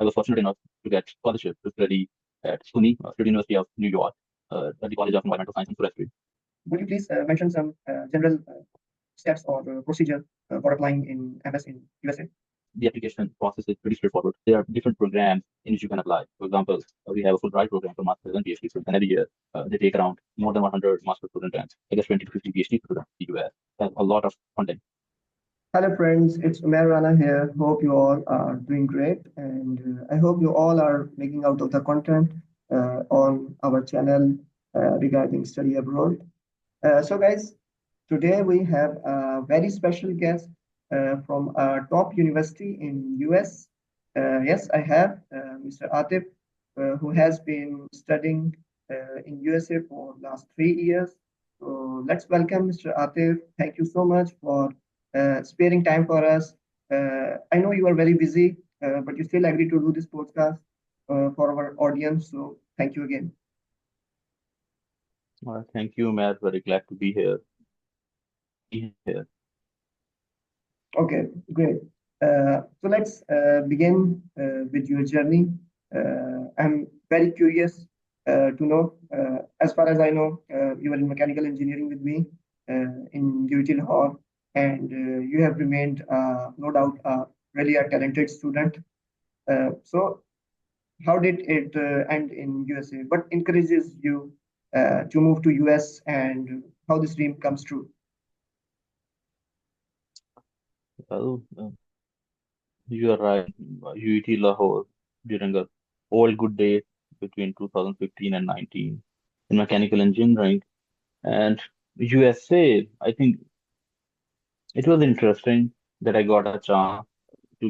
I was fortunate enough to get scholarship to study at SUNY, State University of New York, at the College of Environmental Science and Forestry. Would you please mention some general steps or procedure for applying in MS in USA? The application process is pretty straightforward. There are different programs in which you can apply. For example, we have a Fulbright program for masters and PhD students, and every year they take around more than 100 master students and I guess 20 to 50 PhD students in the US. Has a lot of funding. Hello, friends. It's Umair Rana here. Hope you all are doing great, and I hope you all are making out of the content on our channel regarding study abroad. So, guys, today we have a very special guest from a top university in US. Yes, I have Mr. Atif, who has been studying in USA for last 3 years. So let's welcome Mr. Atif. Thank you so much for sparing time for us. I know you are very busy, but you still agree to do this podcast for our audience. So thank you again. Thank you, Matt. Very glad to be here. Okay, great. So let's begin with your journey. I'm very curious to know, as far as I know, you are in mechanical engineering with me in UT Lahore, and you have remained, no doubt, really a talented student. So how did it end in USA? What encourages you to move to US, and how this dream comes true? Well, you are right. UET Lahore during a old good days between 2015 and 19 in mechanical engineering, and USA. I think it was interesting that I got a chance to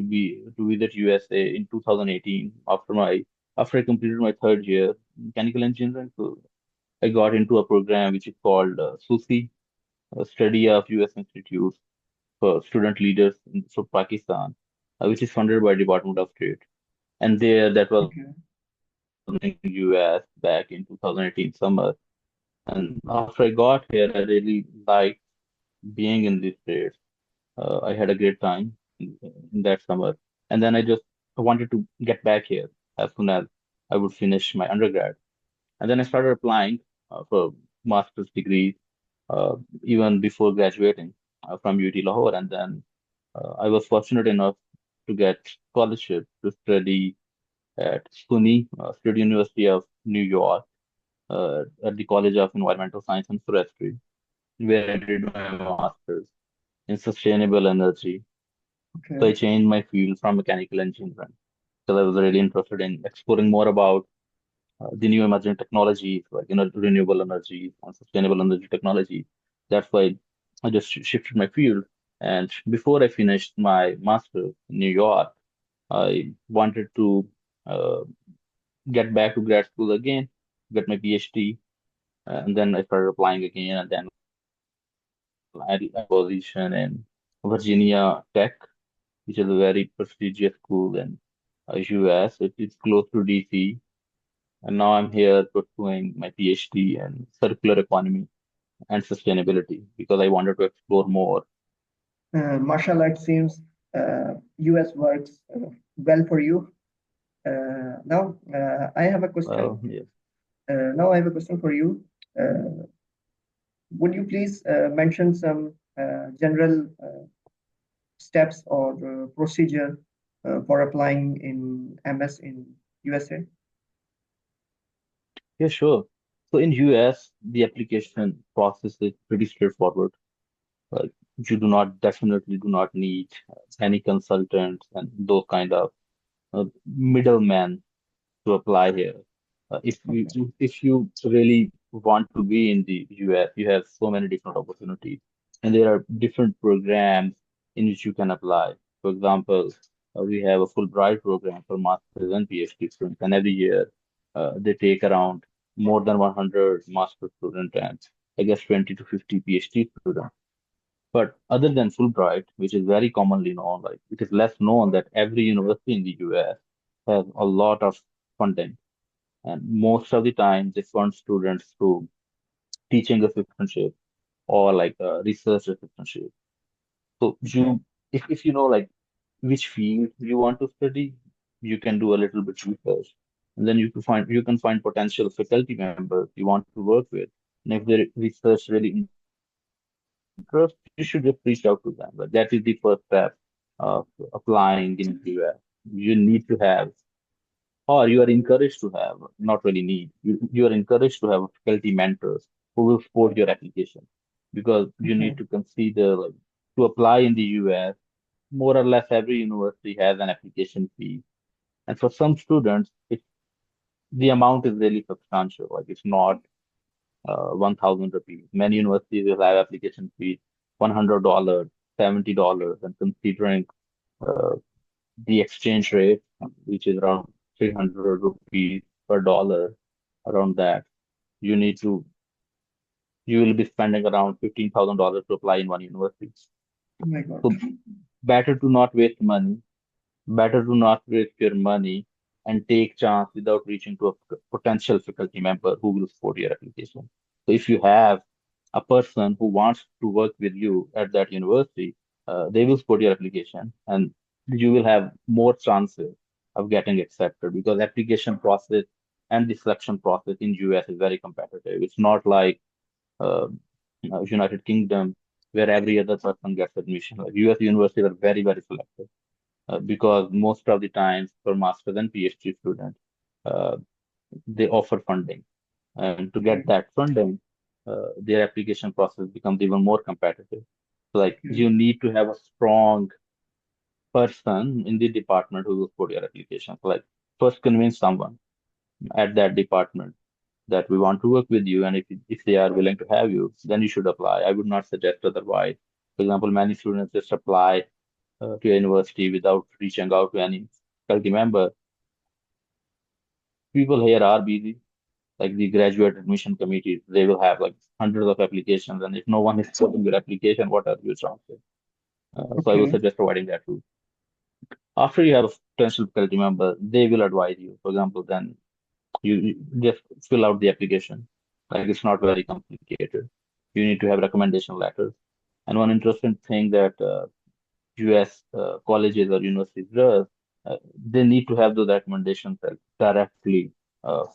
visit USA in 2018 after I completed my third year in mechanical engineering. So I got into a program which is called SUSI, a study of US Institute for Student Leaders for Pakistan, which is funded by Department of State. And there, that was Okay. in US back in 2018 summer. And after I got here, I really liked being in this state. I had a great time in that summer. And then I just wanted to get back here as soon as I would finish my undergrad. And then I started applying for master's degree uh, even before graduating from UT Lahore. And then I was fortunate enough to get scholarship to study at SUNY, State University of New York, at the College of Environmental Science and Forestry, where I did my master's in sustainable energy. So I Okay. changed my field from mechanical engineering because I was really interested in exploring more about the new emerging technologies like renewable energy and sustainable energy technology. That's why I just shifted my field. And before I finished my master in New York, I wanted to uh, get back to grad school again, get my PhD, and then I started applying again, and then I had a position in Virginia Tech, which is a very prestigious school in US. It's close to DC, and now I'm here pursuing my PhD in circular economy and sustainability because I wanted to explore more. Martial art seems US works well for you. Now, I have a question. Well, yes, Now, I have a question for you. Uh, would you please mention some general steps or procedure for applying in MS in USA? yeah, sure. So in US, the application process is pretty straightforward. Like you definitely do not need any consultants and those kind of middlemen to apply here. Okay. If you really want to be in the US, you have so many different opportunities, and there are different programs in which you can apply. For example, we have a Fulbright program for masters and PhD students, and every year they take around more than 100 master students and I guess 20 to 50 PhD students. But other than Fulbright, which is very commonly known, like it is less known that every university in the US has a lot of funding, and most of the time they fund students through teaching assistantship or like research assistantship. So Okay. if you know like which field you want to study, you can do a little bit research, and then you can find potential faculty members you want to work with. And if the research really interests you, you should just reach out to them. But that is the first step of applying in the US. You need to have, or you are encouraged to have, not really need, you are encouraged to have faculty mentors who will support your application, because you need to Okay. consider, like, to apply in the US, more or less every university has an application fee. And for some students, the amount is really substantial. Like, it's not 1,000 rupees. Many universities will have application fees $100, $70, and considering uh, the exchange rate, which is around 300 rupees per dollar, around that, you need to you will be spending around $15,000 to apply in one university. Oh my God. So better to not waste money. Better to not waste your money and take chance without reaching to a potential faculty member who will support your application. So if you have a person who wants to work with you at that university, they will support your application, and you will have more chances of getting accepted, because application process and the selection process in US is very competitive. It's not like uh, United Kingdom, where every other person gets admission. Like, US universities are very, very selective, because most of the times for masters and PhD students, uh, they offer funding. And to get Okay. that funding, their application process becomes even more competitive. So, like, Okay. you need to have a strong person in the department who will support your application. So, like, first convince someone at that department that we want to work with you, and if they are willing to have you, then you should apply. I would not suggest otherwise. For example, many students just apply to a university without reaching out to any faculty member. People here are busy, like the graduate admission committees, they will have like hundreds of applications, and if no one is supporting your application, what are your chances? So I will Okay. suggest avoiding that too. After you have a potential faculty member, they will advise you. For example, then you just fill out the application. Like, it's not very complicated. You need to have recommendation letters. And one interesting thing that US colleges or universities does, they need to have those recommendations directly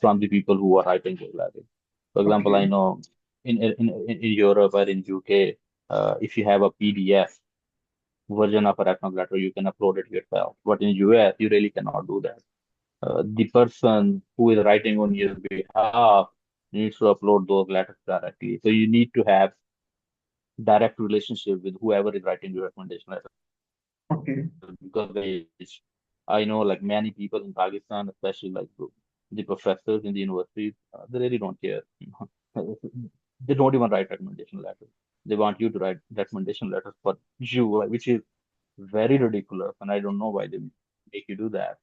from the people who are writing those letters. For example, I Okay. know in Europe or in UK, if you have a PDF version of a reference letter, you can upload it yourself. But in US, you really cannot do that. The person who is writing on your behalf needs to upload those letters directly. So you need to have direct relationship with whoever is writing your recommendation letter, because Okay. I know like many people in Pakistan, especially like the professors in the universities, they really don't care. They don't even write recommendation letters. They want you to write recommendation letters for you, which is very ridiculous, and I don't know why they make you do that.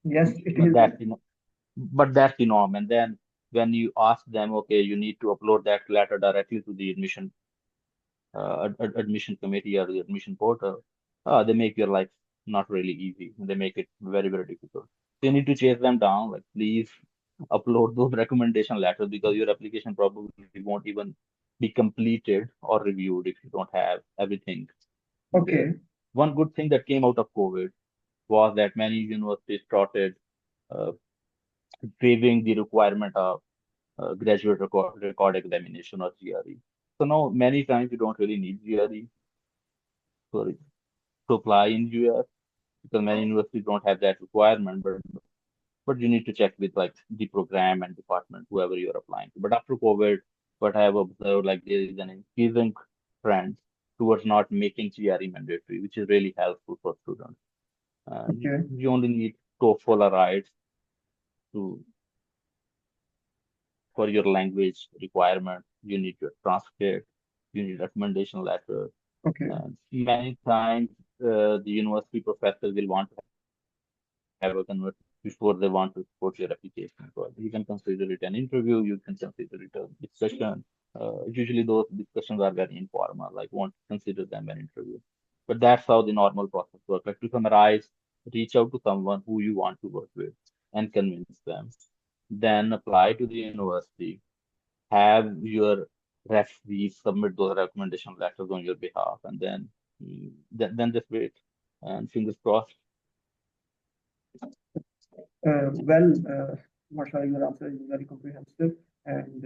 Yes, it But is. that's the norm. And then when you ask them, okay, you need to upload that letter directly to the admission committee or the admission portal, they make your life not really easy. They make it very, very difficult. So you need to chase them down, like, please upload those recommendation letters, because your application probably won't even be completed or reviewed if you don't have everything there. Okay. One good thing that came out of COVID was that many universities started uh, waiving the requirement of graduate record examination or GRE. So now many times you don't really need GRE for to apply in US, because many universities don't have that requirement, but you need to check with like the program and department, whoever you're applying to. But after COVID, what I have observed, like, there is an increasing trend towards not making GRE mandatory, which is really helpful for students. Okay. You only need TOEFL or IELTS to for your language requirement. You need your transcript, you need recommendation letter, Okay. and many times the university professors will want to have a conversation before they want to support your application. So you can consider it an interview, you can consider it a discussion. Usually those discussions are very informal, like, won't consider them an interview. But that's how the normal process works. Like, to summarize, reach out to someone who you want to work with and convince them. Then apply to the university, have your referee submit those recommendation letters on your behalf, and then just wait, and fingers crossed. Well, Marsha, your answer is very comprehensive, and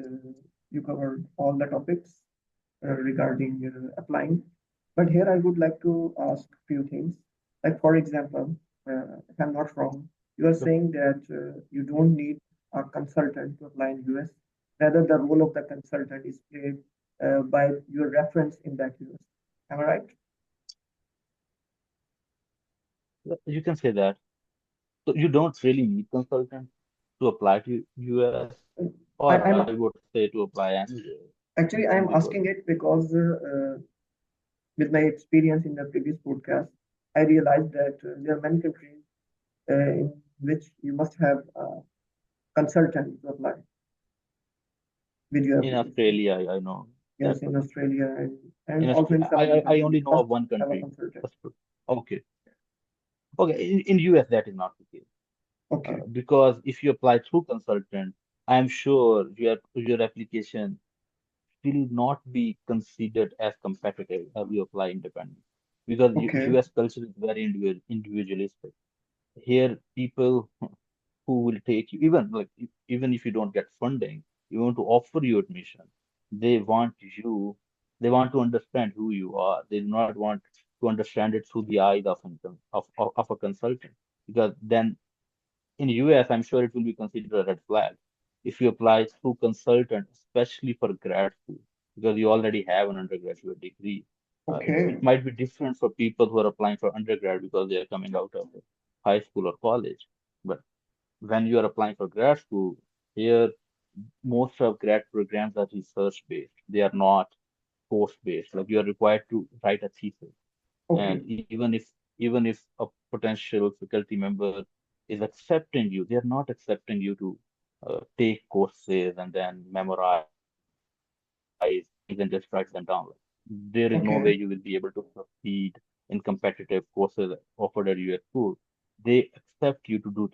you covered all the topics regarding applying. But here I would like to ask a few things. Like, for example, if I'm not wrong, you are saying that you don't need a consultant to apply in US. Rather, the role of the consultant is played by your reference in that US. Am I right? You can say that. So you don't really need consultant to apply to US, or I I'm would say to apply anywhere. actually I'm Because asking it because with my experience in the previous podcast, I realized that there are many countries in which you must have a consultant to apply with your in application. Australia, I know Yes, that in much. Australia and In also in Australia, some other I countries, only you know must of one have a country. consultant. Okay, okay. In US, that is not the case. Okay, Because if you apply through consultant, I am sure your application will not be considered as competitive as you apply independent. Because okay, US culture is very individualistic. Here, people who will take you, even like even if you don't get funding, you want to offer you admission. They want you, they want to understand who you are. They do not want to understand it through the eyes of, of a consultant. Because then in US, I'm sure it will be considered a red flag if you apply through consultant, especially for grad school, because you already have an undergraduate degree. It okay, might be different for people who are applying for undergrad because they are coming out of high school or college. But when you are applying for grad school, here most of grad programs are research based. They are not course based. Like you are required to write a thesis. And okay, even if a potential faculty member is accepting you, they are not accepting you to take courses and then memorize things and just write them down. Like, there is no way you will be able to okay, succeed in competitive courses offered at your school. They accept you to do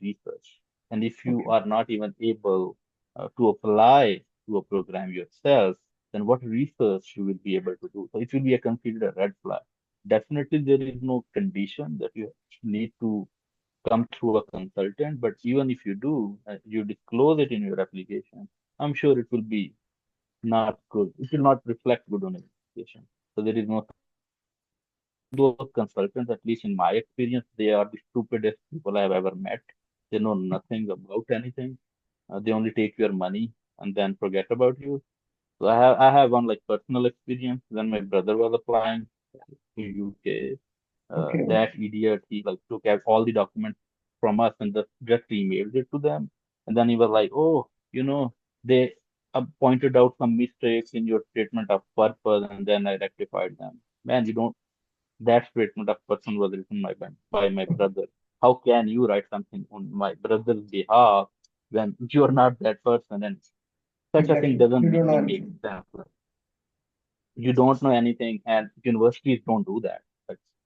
research. And if you are okay, not even able to apply to a program yourself, then what research you will be able to do? So it will be a considered a red flag. Definitely, there is no condition that you need to come through a consultant, but even if you do, you disclose it in your application, I'm sure it will be not good. It will not reflect good on your application. So there is no such thing. Those consultants, at least in my experience, they are the stupidest people I have ever met. They know nothing about anything. They only take your money and then forget about you. So I have one like personal experience when my brother was applying to UK. okay, That idiot, he like took out all the documents from us and just emailed it to them. And then he was like, oh, they pointed out some mistakes in your statement of purpose, and then I rectified them. Man, you don't. That statement of person was written by my brother. How can you write something on my brother's behalf when you're not that person? And such a thing exactly. doesn't You don't know even make anything. sense. Like, you don't know anything, and universities don't do that.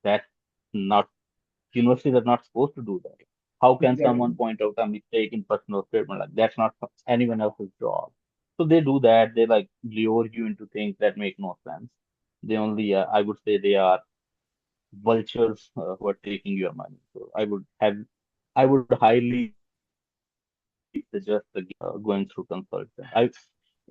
That's not universities are not supposed to do that. How can Exactly. someone point out a mistake in personal statement? Like that's not anyone else's job. So they do that. They like lure you into things that make no sense. They only, I would say, they are vultures who are taking your money. So I would highly suggest against going through consultant.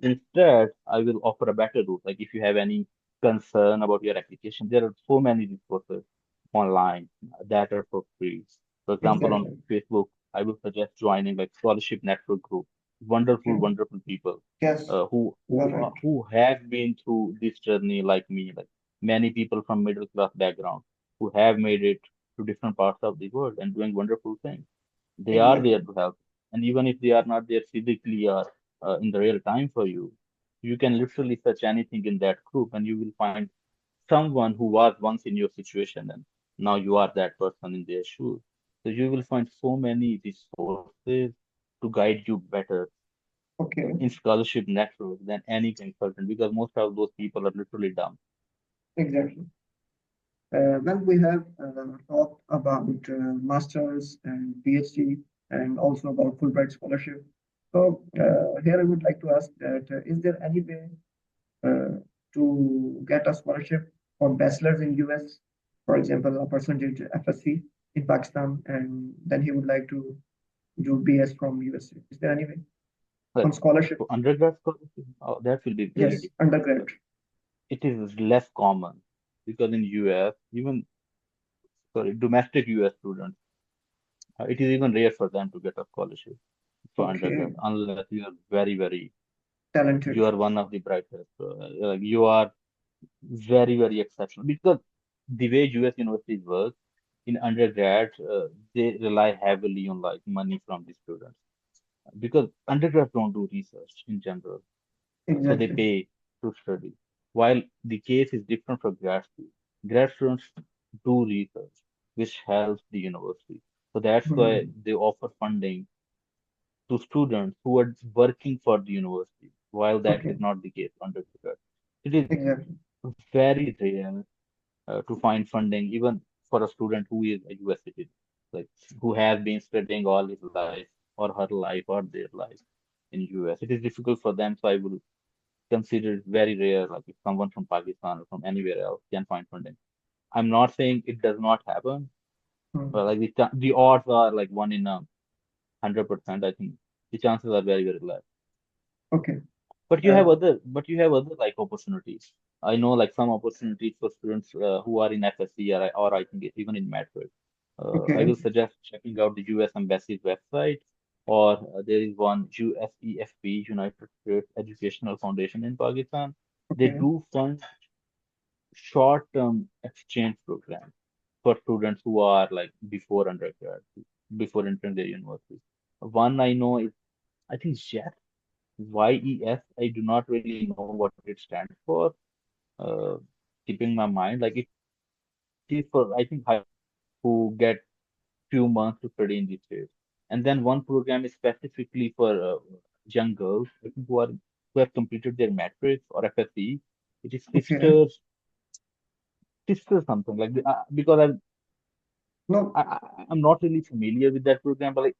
Instead, I will offer a better route. Like if you have any concern about your application, there are so many resources online that are for free. For example, on Exactly. Facebook, I will suggest joining like scholarship network group. Wonderful, Okay. wonderful people Yes, you are right. who have been through this journey like me, like many people from middle class background who have made it to different parts of the world and doing wonderful things. They are there Exactly. to help. And even if they are not there physically or in the real time for you, you can literally search anything in that group and you will find someone who was once in your situation and now you are that person in their shoes. So you will find so many resources to guide you better Okay. in scholarship network than any consultant because most of those people are literally dumb. Exactly. Well, we have talked about masters and PhD and also about Fulbright scholarship. So here I would like to ask that is there any way uh, to get a scholarship for bachelor's in US? For example, a person did FSC in Pakistan and then he would like to do BS from USA? Is there any way Like on scholarship? for undergrad scholarship, that will be really Yes, difficult. undergrad. Like it is less common because in US, even sorry, domestic US students, it is even rare for them to get a scholarship for undergrad Okay, unless you are very, very, you talented. are one of the brightest. Like you are very, very exceptional because the way US universities work in undergrad, they rely heavily on like money from the students because undergrads don't do research in general, so they Exactly. pay to study. While the case is different for grad students. Grad students do research, which helps the university. So that's why Hmm. they offer funding to students who are working for the university, while that Okay, is not the case for undergrad. It is exactly. very rare to find funding, even for a student who is a US citizen, like who has been studying all his life or her life or their life in US. It is difficult for them, so I will consider it very rare, like if someone from Pakistan or from anywhere else can find funding. I'm not saying it does not happen, but Hmm. like the odds are like 1 in 100%. I think the chances are very, very less. Okay. But Uh, but you have other like opportunities. I know like some opportunities for students who are in FSC or I think even in metric. I okay. will suggest checking out the US Embassy's website, or there is one USEFP, United States Educational Foundation in Pakistan. They Okay. do fund short-term exchange programs for students who are like before undergrad, before entering their university. One I know is I think JEF, YES. I do not really know what it stands for. Uh, Keeping my mind, like it is for I think high school who get few months to study in the States. And then one program is specifically for young girls I think who have completed their matrix or FSC. It is Okay. sister something like because No. I'm not really familiar with that program, but like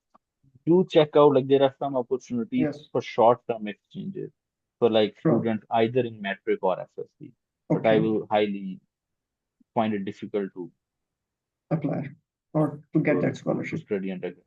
do check out like there are some opportunities Yes. for short-term exchanges for like Sure. students either in metric or FSC. But I Okay. will highly find it difficult Apply or to get that to scholarship. study undergrad.